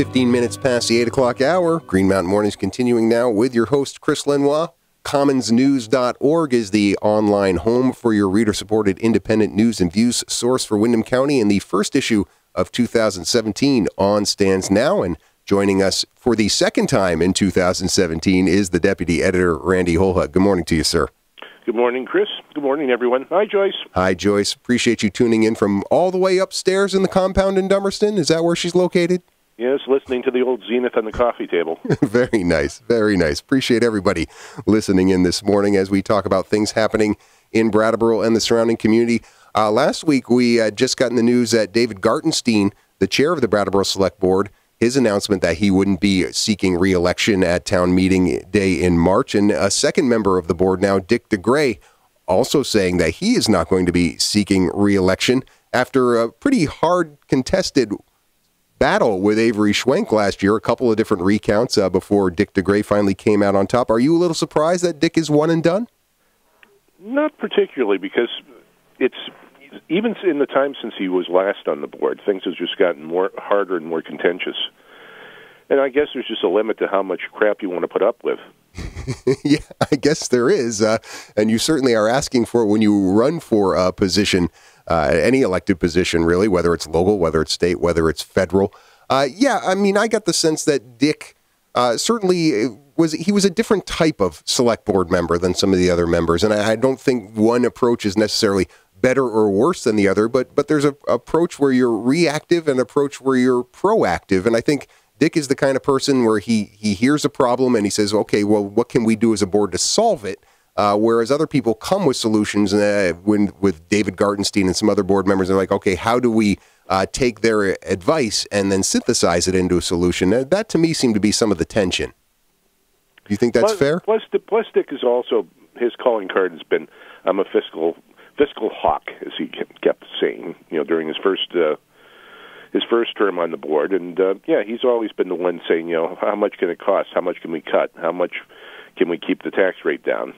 15 minutes past the 8 o'clock hour. Green Mountain Mornings continuing now with your host, Chris Lenois. Commonsnews.org is the online home for your reader-supported independent news and views source for Windham County, and the first issue of 2017 on stands now. And joining us for the second time in 2017 is the Deputy Editor, Randy Holhut. Good morning to you, sir. Good morning, Chris. Good morning, everyone. Hi, Joyce. Hi, Joyce. Appreciate you tuning in from all the way upstairs in the compound in Dummerston. Is that where she's located? Yes, listening to the old Zenith on the coffee table. Very nice. Very nice. Appreciate everybody listening in this morning as we talk about things happening in Brattleboro and the surrounding community. Last week, we had just gotten the news that David Gartenstein, the chair of the Brattleboro Selectboard, his announcement that he wouldn't be seeking re-election at town meeting day in March. And a second member of the board now, Dick DeGray, also saying that he is not going to be seeking re-election after a pretty hard contested battle with Avery Schwenk last year, a couple of different recounts before Dick DeGray finally came out on top. Are you a little surprised that Dick is one and done? Not particularly, because it's even in the time since he was last on the board, things have just gotten harder and more contentious. And I guess there's just a limit to how much crap you want to put up with. Yeah, I guess there is. And you certainly are asking for it when you run for a position, any elected position, really, whether it's local, whether it's state, whether it's federal. Yeah, I mean, I got the sense that Dick certainly was a different type of select board member than some of the other members. And I don't think one approach is necessarily better or worse than the other, but there's an approach where you're reactive and an approach where you're proactive. And I think Dick is the kind of person where he hears a problem and he says, okay, well, what can we do as a board to solve it? Whereas other people come with solutions with David Gartenstein and some other board members, they're like, okay, how do we take their advice and then synthesize it into a solution? That to me seemed to be some of the tension. Do you think that's fair? Plus Dick is also, his calling card has been, I'm a fiscal hawk, as he kept saying, during his first term on the board. And, yeah, he's always been the one saying, how much can it cost? How much can we cut? How much can we keep the tax rate down?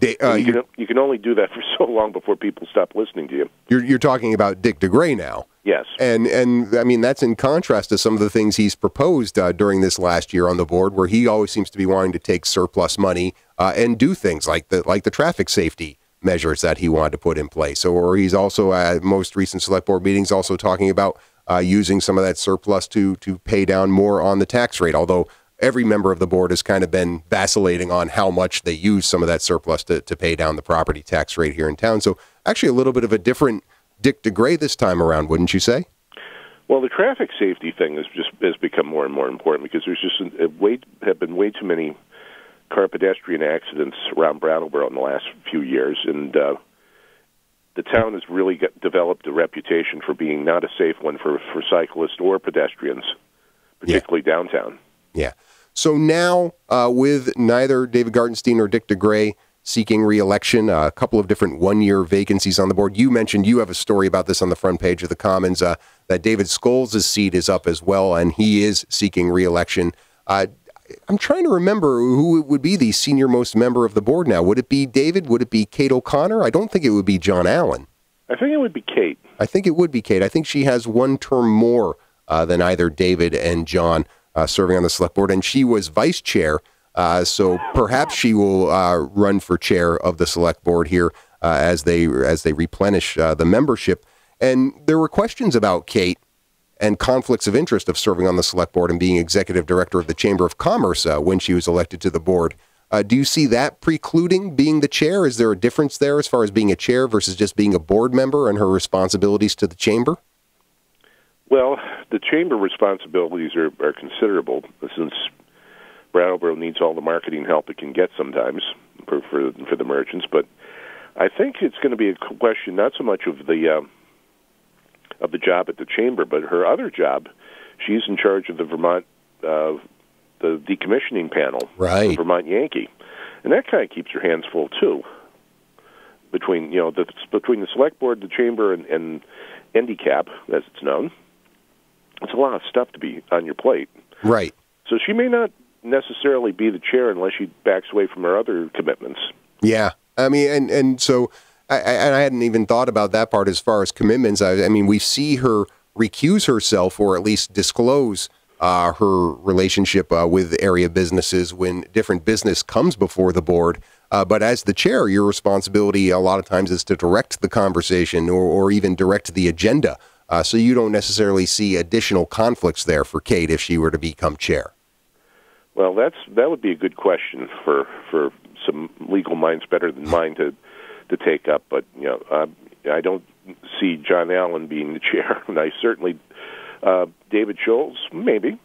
You can only do that for so long before people stop listening to you. You're talking about Dick DeGray now. Yes. And I mean, that's in contrast to some of the things he's proposed during this last year on the board, where he always seems to be wanting to take surplus money and do things like the traffic safety measures that he wanted to put in place. Or he's also at most recent select board meetings also talking about using some of that surplus to pay down more on the tax rate, although every member of the board has kind of been vacillating on how much they use some of that surplus to pay down the property tax rate here in town. So actually a little bit of a different Dick DeGray this time around, wouldn't you say? Well, the traffic safety thing has become more and more important because there's just have been way too many car pedestrian accidents around Brattleboro in the last few years, and the town has really developed a reputation for being not a safe one for cyclists or pedestrians, particularly downtown. Yeah. So now, with neither David Gartenstein or Dick DeGray seeking re-election, a couple of different one-year vacancies on the board. You mentioned you have a story about this on the front page of the Commons, that David Scholes' seat is up as well, and he is seeking re-election. I'm trying to remember who would be the senior-most member of the board now. Would it be David? Would it be Kate O'Connor? I don't think it would be John Allen. I think it would be Kate. I think it would be Kate. I think she has one term more than either David and John serving on the select board, and she was vice chair, so perhaps she will run for chair of the select board here as they replenish the membership. And there were questions about Kate and conflicts of interest of serving on the select board and being executive director of the Chamber of Commerce when she was elected to the board. Do you see that precluding being the chair? Is there a difference there as far as being a chair versus just being a board member and her responsibilities to the chamber? Well, the chamber responsibilities are considerable, since Brattleboro needs all the marketing help it can get sometimes for the merchants. But I think it's going to be a question not so much of the job at the chamber, but her other job. She's in charge of the Vermont the decommissioning panel, right? The Vermont Yankee, and that kind of keeps her hands full too. Between the select board, the chamber, and NDCAP, as it's known. It's a lot of stuff to be on your plate. Right. So she may not necessarily be the chair unless she backs away from her other commitments. Yeah. I mean, and so I hadn't even thought about that part as far as commitments. I mean, we see her recuse herself or at least disclose her relationship with area businesses when different business comes before the board. But as the chair, your responsibility a lot of times is to direct the conversation or even direct the agenda. So you don't necessarily see additional conflicts there for Kate if she were to become chair. Well, that would be a good question for some legal minds better than mine to take up. But I don't see John Allen being the chair, and I certainly David Scholes maybe.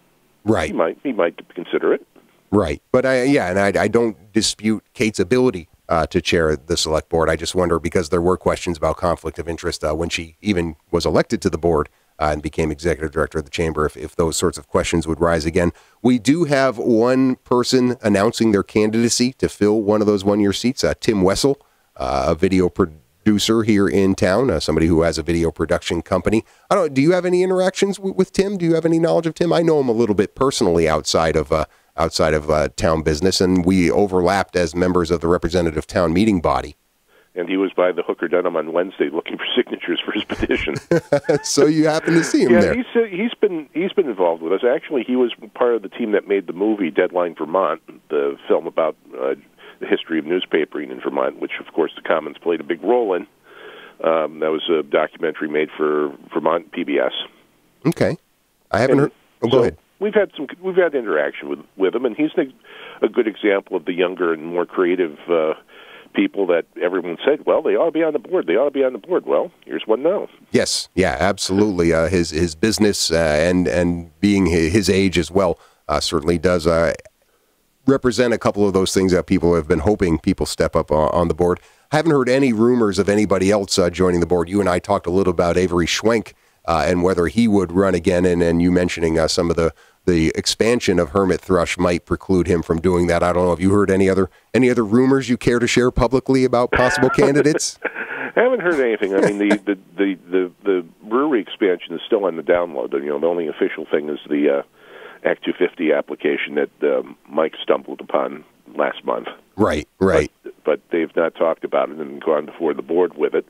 Right. He might consider it. Right. But I don't dispute Kate's ability to chair the select board. I just wonder, because there were questions about conflict of interest when she even was elected to the board and became executive director of the chamber, if those sorts of questions would rise again. We do have one person announcing their candidacy to fill one of those one-year seats, Tim Wessel, a video producer here in town, somebody who has a video production company. Do you have any interactions with Tim? Do you have any knowledge of Tim? I know him a little bit personally outside of town business, and we overlapped as members of the representative town meeting body. And he was by the Hooker Dunham on Wednesday looking for signatures for his petition. So you happen to see him there. Yeah, he's been involved with us. Actually, he was part of the team that made the movie Deadline Vermont, the film about the history of newspapering in Vermont, which, of course, the Commons played a big role in. That was a documentary made for Vermont PBS. Okay, I haven't heard. Oh, go ahead. We've had interaction with him, and he's a good example of the younger and more creative people that everyone said, well, they ought to be on the board. They ought to be on the board. Well, here's one now. Yes, yeah, absolutely. His business and being his age as well certainly does represent a couple of those things that people have been hoping people step up on the board. I haven't heard any rumors of anybody else joining the board. You and I talked a little about Avery Schwenk and whether he would run again, and you mentioning some of the expansion of Hermit Thrush might preclude him from doing that. I don't know. Have you heard any other rumors you care to share publicly about possible candidates? I haven't heard anything. I mean, the brewery expansion is still on the download. The only official thing is the Act 250 application that Mike stumbled upon last month. Right. But they've not talked about it and gone before the board with it.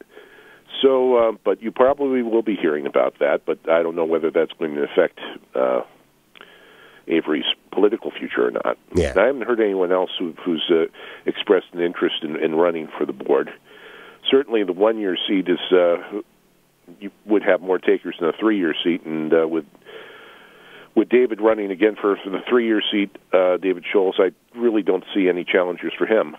So, but you probably will be hearing about that, but I don't know whether that's going to affect Avery's political future or not. Yeah. I haven't heard anyone else who's expressed an interest in running for the board. Certainly the one-year seat is you would have more takers than a three-year seat, and with David running again for the three-year seat, David Scholes, I really don't see any challengers for him.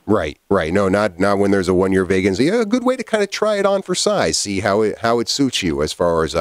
Right. No, not when there's a one-year vacancy. A good way to kind of try it on for size, see how it suits you as far as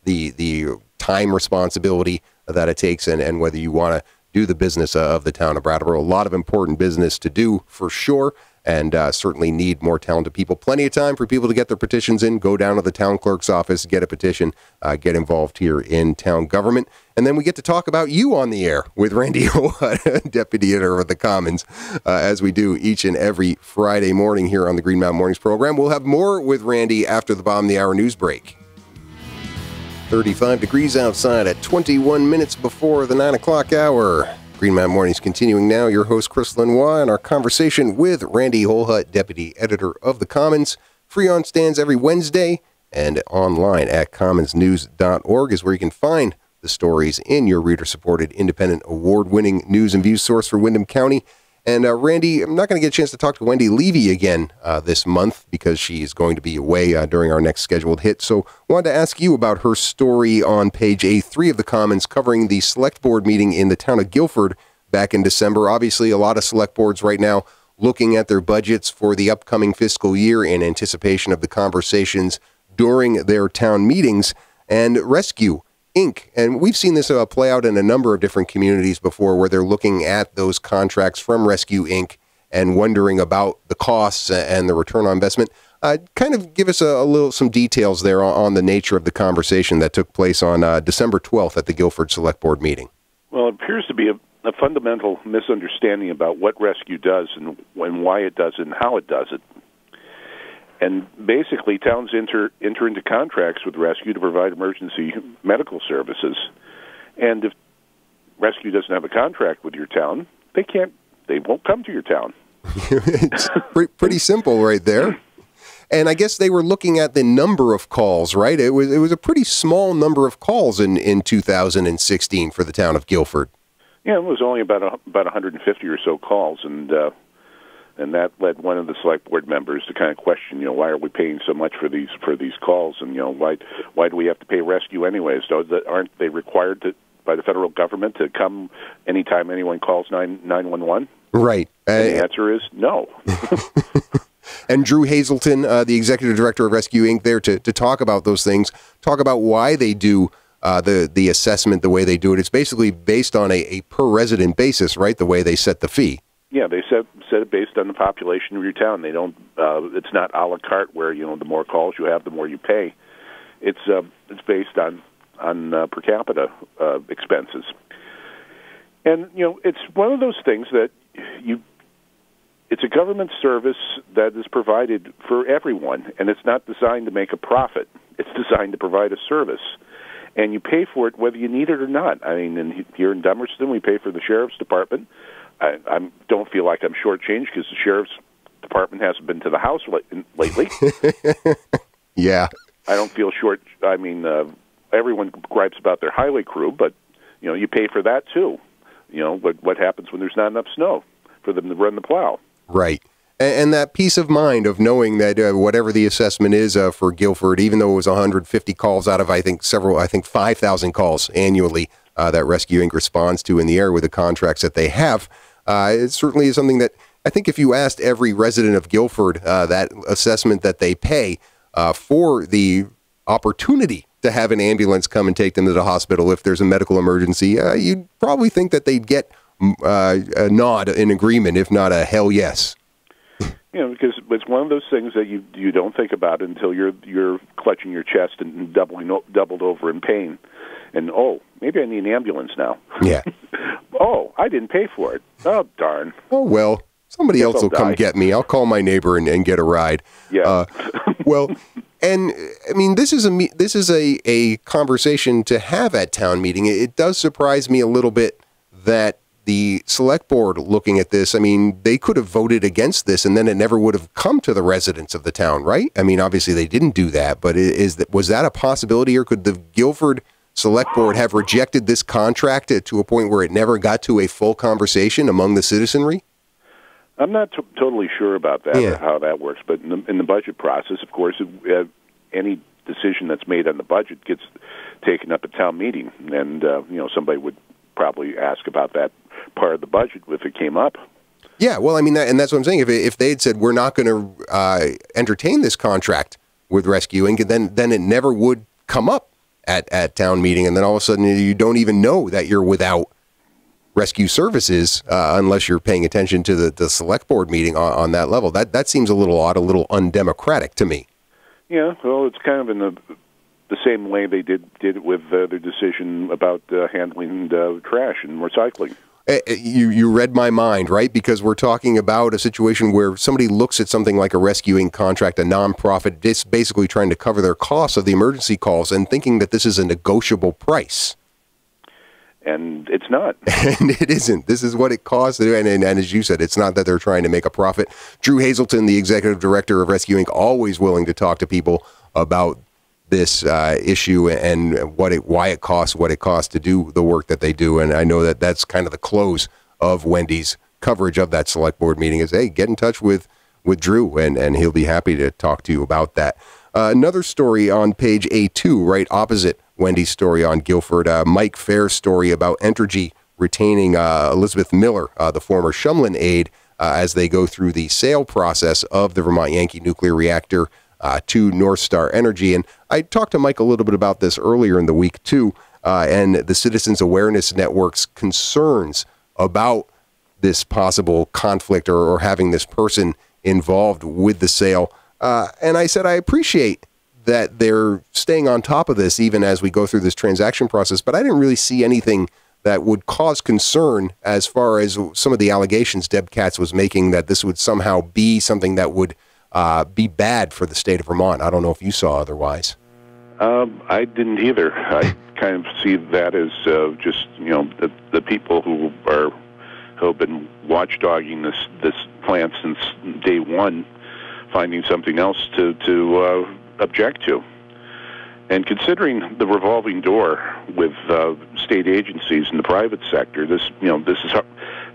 the time responsibility that it takes and whether you want to do the business of the town of Brattleboro. A lot of important business to do for sure, and certainly need more talented people. Plenty of time for people to get their petitions in. Go down to the town clerk's office, get a petition, get involved here in town government. And then we get to talk about you on the air with Randy Holhut, Deputy Editor of the Commons, as we do each and every Friday morning here on the Green Mountain Mornings program. We'll have more with Randy after the bottom of the hour news break. 35 degrees outside at 21 minutes before the 9 o'clock hour. Green Mountain Mornings continuing now. Your host, Chris Lenois, and our conversation with Randy Holhut, Deputy Editor of the Commons. Free on stands every Wednesday and online at commonsnews.org is where you can find the stories in your reader-supported, independent, award-winning news and views source for Windham County. And Randy, I'm not going to get a chance to talk to Wendy Levy again this month because she is going to be away during our next scheduled hit. So I wanted to ask you about her story on page A3 of the Commons covering the select board meeting in the town of Guilford back in December. Obviously, a lot of select boards right now looking at their budgets for the upcoming fiscal year in anticipation of the conversations during their town meetings. And Rescue Inc. And we've seen this play out in a number of different communities before where they're looking at those contracts from Rescue Inc. and wondering about the costs and the return on investment. Kind of give us some details there on the nature of the conversation that took place on December 12th at the Guilford Selectboard meeting. Well, it appears to be a fundamental misunderstanding about what Rescue does and why it does it and how it does it. And basically, towns enter into contracts with Rescue to provide emergency medical services. And if Rescue doesn't have a contract with your town, they won't come to your town. It's pretty simple right there. And I guess they were looking at the number of calls, right? It was a pretty small number of calls in 2016 for the town of Guilford. Yeah, it was only about 150 or so calls, and that led one of the select board members to kind of question, why are we paying so much for these calls, and why do we have to pay rescue anyways? Aren't they required by the federal government to come anytime anyone calls 911? Right. And the answer is no. And Drew Hazelton, the executive director of Rescue Inc., there to talk about those things, talk about why they do the assessment the way they do it. It's basically based on a per-resident basis, right, the way they set the fee. Yeah, they set it based on the population of your town. They don't. It's not a la carte where the more calls you have, the more you pay. It's based on per capita expenses, and it's one of those things that it's a government service that is provided for everyone, and it's not designed to make a profit. It's designed to provide a service, and you pay for it whether you need it or not. I mean, here in Dummerston, we pay for the sheriff's department. I don't feel like I'm shortchanged because the sheriff's department hasn't been to the house lately. Yeah. I don't feel short. I mean, everyone gripes about their highway crew, but, you pay for that too. What happens when there's not enough snow for them to run the plow? Right. And that peace of mind of knowing that whatever the assessment is for Guilford, even though it was 150 calls out of, I think 5,000 calls annually that Rescue Inc. responds to in the area with the contracts that they have, it certainly is something that I think if you asked every resident of Guilford that assessment that they pay for the opportunity to have an ambulance come and take them to the hospital if there's a medical emergency, you'd probably think that they'd get a nod in agreement, if not a hell yes. Because it's one of those things that you don't think about until you're clutching your chest and doubled over in pain, and maybe I need an ambulance now. Yeah. I didn't pay for it. Oh darn. Oh well, somebody else will come get me. I'll call my neighbor and get a ride. Yeah. Well, and I mean this is a conversation to have at town meeting. It does surprise me a little bit that the select board looking at this, I mean, they could have voted against this and then it never would have come to the residents of the town, right? I mean, obviously they didn't do that, but was that a possibility, or could the Guilford Select Board have rejected this contract to a point where it never got to a full conversation among the citizenry? I'm not totally sure about that, or how that works, but in the budget process, of course, any decision that's made on the budget gets taken up at town meeting, and somebody would probably ask about that part of the budget if it came up. Yeah, well, I mean, that's what I'm saying. If they had said, we're not going to entertain this contract with Rescue Inc., then it never would come up at town meeting, and then all of a sudden you don't even know that you're without rescue services unless you're paying attention to the select board meeting on that level. That seems a little odd, a little undemocratic to me. Yeah, well, it's kind of in the same way they did it with their decision about handling trash and recycling. You read my mind, right? Because we're talking about a situation where somebody looks at something like a Rescue Inc. contract, a nonprofit, it's basically trying to cover their costs of the emergency calls and thinking that this is a negotiable price. And it's not. And it isn't. This is what it costs to do. And as you said, it's not that they're trying to make a profit. Drew Hazelton, the executive director of Rescue Inc., always willing to talk to people about this issue and why it costs what it costs to do the work that they do. And I know that that's kind of the close of Wendy's coverage of that select board meeting is, hey, get in touch with Drew, and he'll be happy to talk to you about that. Another story on page A2, right opposite Wendy's story on Guilford, Mike Fair's story about Entergy retaining Elizabeth Miller, the former Shumlin aide, as they go through the sale process of the Vermont Yankee nuclear reactor to North Star Energy. And I talked to Mike a little bit about this earlier in the week, too, and the Citizens Awareness Network's concerns about this possible conflict or having this person involved with the sale. And I said, I appreciate that they're staying on top of this even as we go through this transaction process, but I didn't really see anything that would cause concern as far as some of the allegations Deb Katz was making that this would somehow be something that would be bad for the state of Vermont. I don't know if you saw otherwise. I didn't either. I kind of see that as just the people who have been watchdogging this plant since day one finding something else to object to. And considering the revolving door with state agencies in the private sector, this is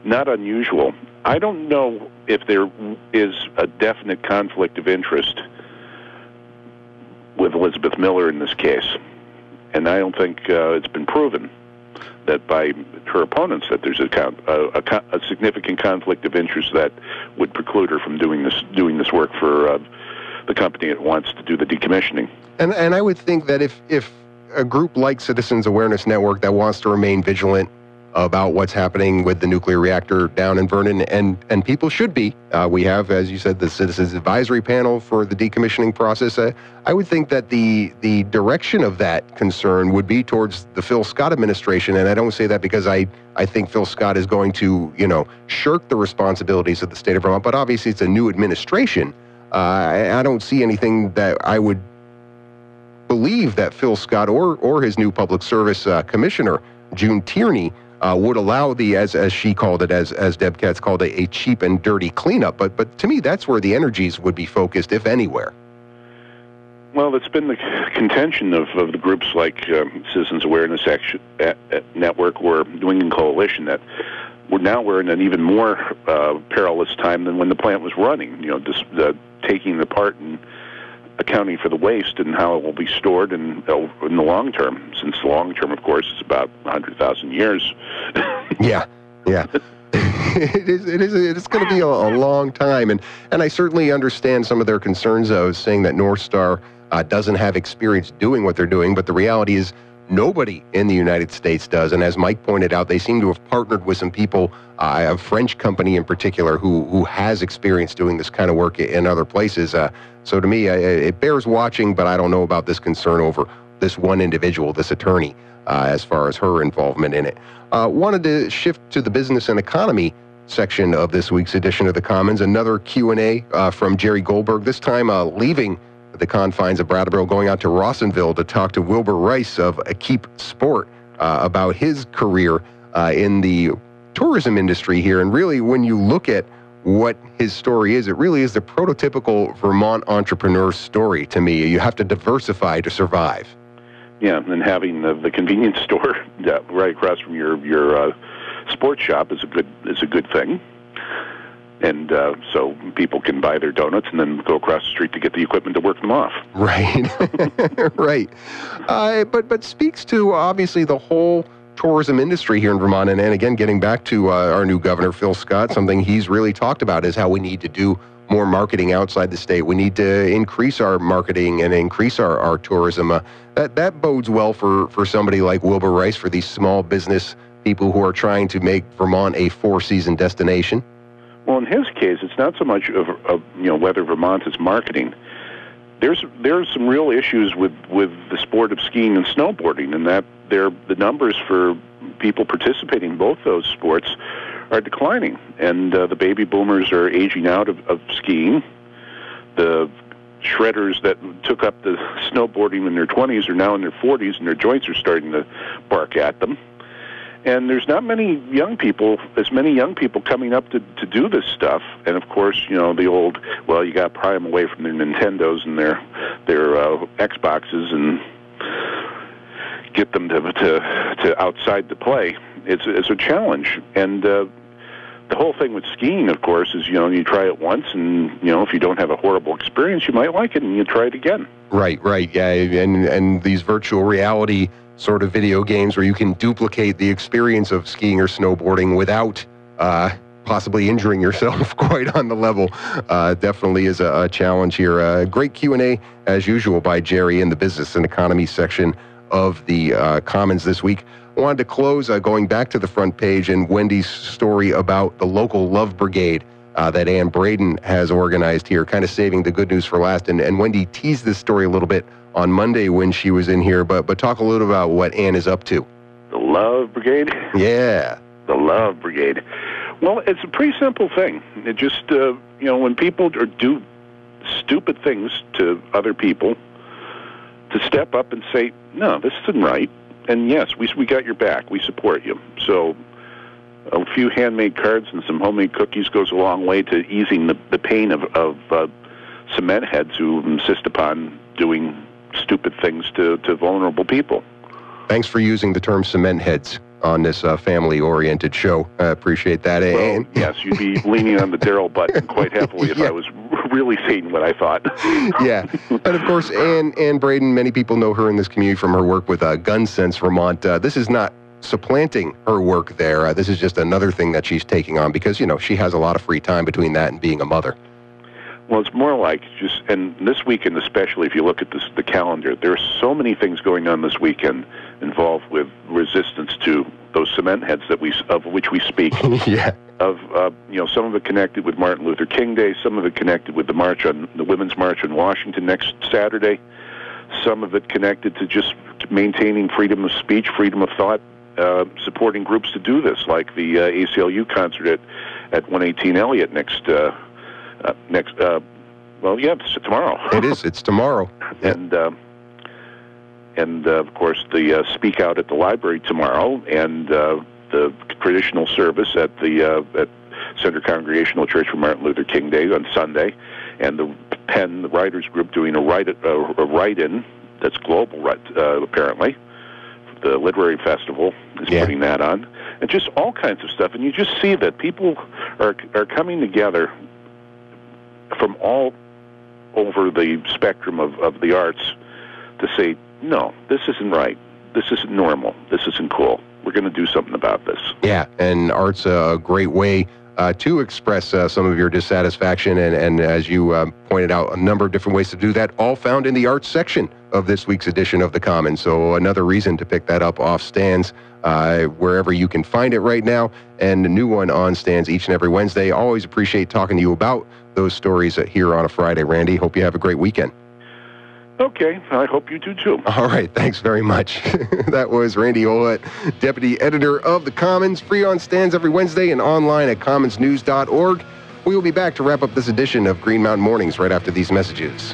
not unusual. I don't know if there is a definite conflict of interest with Elizabeth Miller in this case, and I don't think it's been proven that by her opponents that there's a significant conflict of interest that would preclude her from doing this work for the company that wants to do the decommissioning. And I would think that if a group like Citizens Awareness Network that wants to remain vigilant about what's happening with the nuclear reactor down in Vernon, and people should be. We have, as you said, the Citizens Advisory Panel for the decommissioning process. I would think that the direction of that concern would be towards the Phil Scott administration, and I don't say that because I think Phil Scott is going to, shirk the responsibilities of the state of Vermont, but obviously it's a new administration. I don't see anything that I would believe that Phil Scott or his new public service commissioner, June Tierney, would allow the, as she called it, as Deb Katz called it, a cheap and dirty cleanup. But to me, that's where the energies would be focused, if anywhere. Well, it's been the contention of the groups like Citizens Awareness Network or New England Coalition that we're in an even more perilous time than when the plant was running. Just taking it apart and accounting for the waste and how it will be stored in the long term, since the long term, of course, is about 100,000 years. Yeah. It's going to be a long time, and I certainly understand some of their concerns. I was saying that North Star doesn't have experience doing what they're doing, but the reality is nobody in the United States does. And as Mike pointed out, they seem to have partnered with some people, a French company in particular, who has experience doing this kind of work in other places. So to me, it bears watching, but I don't know about this concern over this one individual, this attorney, as far as her involvement in it. Wanted to shift to the business and economy section of this week's edition of the Commons. Another Q&A from Jerry Goldberg, this time leaving the confines of Brattleboro, going out to Rawsonville to talk to WIlbur Rice of Equipe Sport about his career in the tourism industry here. And really, when you look at what his story is, it really is the prototypical Vermont entrepreneur story to me. You have to diversify to survive. Yeah, and having the convenience store right across from your sports shop is a good thing. And so people can buy their donuts and then go across the street to get the equipment to work them off. Right, right. But speaks to, obviously, the whole tourism industry here in Vermont. And again, getting back to our new governor, Phil Scott, something he's really talked about is how we need to do more marketing outside the state. We need to increase our marketing and increase our tourism. That bodes well for somebody like WIlbur Rice, for these small business people who are trying to make Vermont a four-season destination. Well, in his case, it's not so much of whether Vermont is marketing. There's some real issues with the sport of skiing and snowboarding, and that the numbers for people participating in both those sports are declining, and the baby boomers are aging out of skiing. The shredders that took up the snowboarding in their 20s are now in their 40s, and their joints are starting to bark at them. And there's not many young people coming up to do this stuff. And of course, the old, well, you got to pry them away from their Nintendos and their Xboxes and get them to outside to play. It's a challenge. And the whole thing with skiing, of course, is you try it once, and if you don't have a horrible experience, you might like it, and you try it again. Right, yeah, and these virtual reality sort of video games where you can duplicate the experience of skiing or snowboarding without possibly injuring yourself quite on the level definitely is a challenge here. Great Q&A, as usual, by Jerry in the business and economy section of the Commons this week. I wanted to close going back to the front page and Wendy's story about the local Love Brigade that Ann Braden has organized here, kind of saving the good news for last. And Wendy teased this story a little bit on Monday when she was in here, but talk a little about what Ann is up to. The Love Brigade? Yeah. The Love Brigade. Well, it's a pretty simple thing. It just, when people do stupid things to other people, to step up and say, no, this isn't right. And yes, we got your back. We support you. So a few handmade cards and some homemade cookies goes a long way to easing the pain of cement heads who insist upon doing stupid things to vulnerable people. Thanks for using the term cement heads on this family-oriented show. I appreciate that. Well, yes, you'd be leaning on the Daryl button quite happily if I was really saying what I thought. Yeah. And, of course, Ann Braden, many people know her in this community from her work with Gun Sense Vermont. This is not supplanting her work there. This is just another thing that she's taking on because, she has a lot of free time between that and being a mother. Well, it's more like and this weekend especially, if you look at the calendar, there are so many things going on this weekend involved with resistance to those cement heads of which we speak. Yeah. Some of it connected with Martin Luther King Day, some of it connected with the Women's March in Washington next Saturday, some of it connected to just maintaining freedom of speech, freedom of thought, supporting groups to do this, like the ACLU concert at 118 Elliott it's tomorrow. It is. It's tomorrow. And of course, the Speak Out at the library tomorrow, and the traditional service at the Center Congregational Church for Martin Luther King Day on Sunday, and the Penn, the writers group, doing a write-in that's global, apparently. The Literary Festival is putting that on, and just all kinds of stuff. And you just see that people are coming together from all over the spectrum of the arts to say, no, this isn't right. This isn't normal. This isn't cool. We're going to do something about this. Yeah, and art's a great way to express some of your dissatisfaction, and as you pointed out, a number of different ways to do that, all found in the arts section of this week's edition of The Commons. So another reason to pick that up off stands wherever you can find it right now, and a new one on stands each and every Wednesday. Always appreciate talking to you about those stories here on a Friday, Randy. Hope you have a great weekend. Okay, I hope you do too. All right, thanks very much. That was Randy Holhut, Deputy Editor of The Commons, free on stands every Wednesday and online at commonsnews.org. We will be back to wrap up this edition of Green Mountain Mornings right after these messages.